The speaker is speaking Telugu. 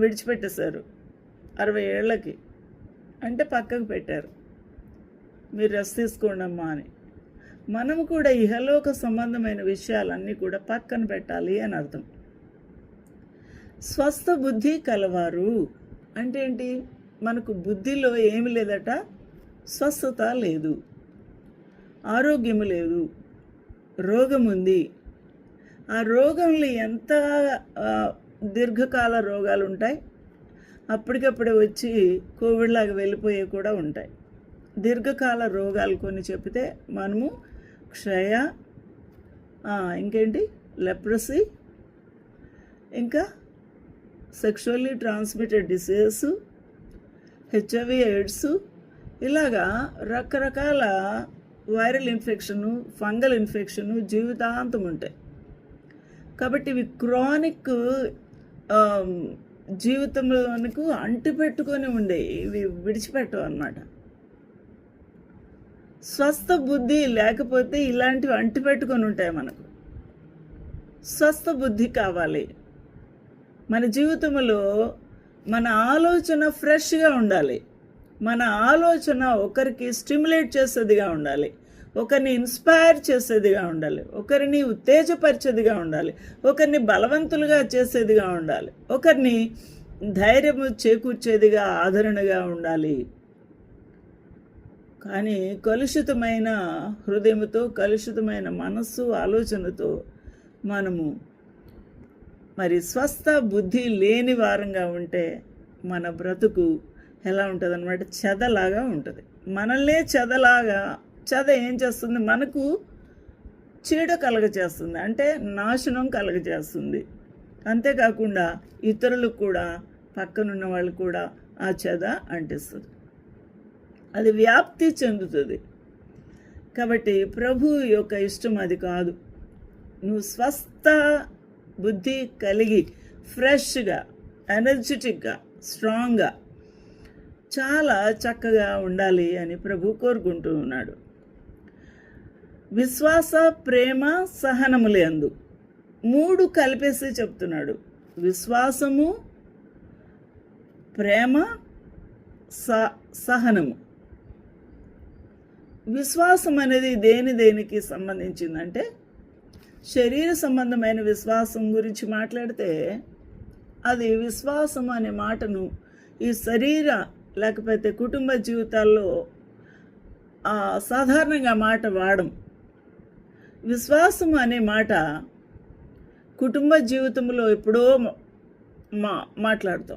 విడిచిపెట్టేశారు 60 ఏళ్ళకి. అంటే పక్కకు పెట్టారు, మీరు రెస్ట్ తీసుకోండి అమ్మా అని. మనము కూడా ఇహలోక సంబంధమైన విషయాలన్నీ కూడా పక్కన పెట్టాలి అని అర్థం. స్వస్థ బుద్ధి కలవారు అంటే ఏంటి? మనకు బుద్ధిలో ఏమి లేదట, స్వస్థత లేదు, ఆరోగ్యము లేదు, రోగం ఉంది. ఆ రోగంలో ఎంత దీర్ఘకాల రోగాలు ఉంటాయి, అప్పటికప్పుడే వచ్చి కోవిడ్ లాగా వెళ్ళిపోయే కూడా ఉంటాయి. దీర్ఘకాల రోగాలు కొన్ని చెప్తే మనము క్షయ, ఇంకేంటి లెప్రసీ, ఇంకా sexually transmitted diseases, HIV AIDS, ఇలాగా రకరకాల వైరల్ ఇన్ఫెక్షను, ఫంగల్ ఇన్ఫెక్షను జీవితాంతం ఉంటాయి. కాబట్టి ఇవి క్రానిక్ జీవితంలోనికి అంటిపెట్టుకొని ఉండే, ఇవి విడిచిపెట్టవు అన్నమాట. స్వస్థ బుద్ధి లేకపోతే ఇలాంటివి అంటిపెట్టుకొని ఉంటాయి మనకు. స్వస్థ బుద్ధి కావాలి. మన జీవితంలో మన ఆలోచన ఫ్రెష్గా ఉండాలి. మన ఆలోచన ఒకరికి స్టిమ్యులేట్ చేసేదిగా ఉండాలి, ఒకరిని ఇన్స్పైర్ చేసేదిగా ఉండాలి, ఒకరిని ఉత్తేజపరిచేదిగా ఉండాలి, ఒకరిని బలవంతులుగా చేసేదిగా ఉండాలి, ఒకరిని ధైర్యము చేకూర్చేదిగా, ఆదరణగా ఉండాలి. కానీ కలుషితమైన హృదయంతో, కలుషితమైన మనస్సు, ఆలోచనతో మనము మరి స్వస్థ బుద్ధి లేని వారంగా ఉంటే మన బ్రతుకు ఎలా ఉంటుంది అన్నమాట? చెదలాగా ఉంటుంది. మనల్నే చెద ఏం చేస్తుంది? మనకు చీడ కలగచేస్తుంది, అంటే నాశనం కలగచేస్తుంది. అంతేకాకుండా ఇతరులకు కూడా, పక్కనున్న వాళ్ళు కూడా ఆ చెద అంటిస్తుంది, అది వ్యాప్తి చెందుతుంది. కాబట్టి ప్రభు యొక్క ఇష్టం అది కాదు. నువ్వు స్వస్థ బుద్ధి కలిగి ఫ్రెష్గా, ఎనర్జెటిక్గా, స్ట్రాంగ్గా, చాలా చక్కగా ఉండాలి అని ప్రభు కోరుకుంటూ ఉన్నాడు. విశ్వాస, ప్రేమ, సహనములందు 3 కలిపేసి చెప్తున్నాడు. విశ్వాసము, ప్రేమ, సహనము. విశ్వాసం అనేది దేనికి సంబంధించిందంటే, శరీర సంబంధమైన విశ్వాసం గురించి మాట్లాడితే, అది విశ్వాసం అనే మాటను ఈ శరీర లేకపోతే కుటుంబ జీవితాల్లో సాధారణంగా మాట వాడం. విశ్వాసం అనే మాట కుటుంబ జీవితంలో ఎప్పుడో మాట్లాడతాం.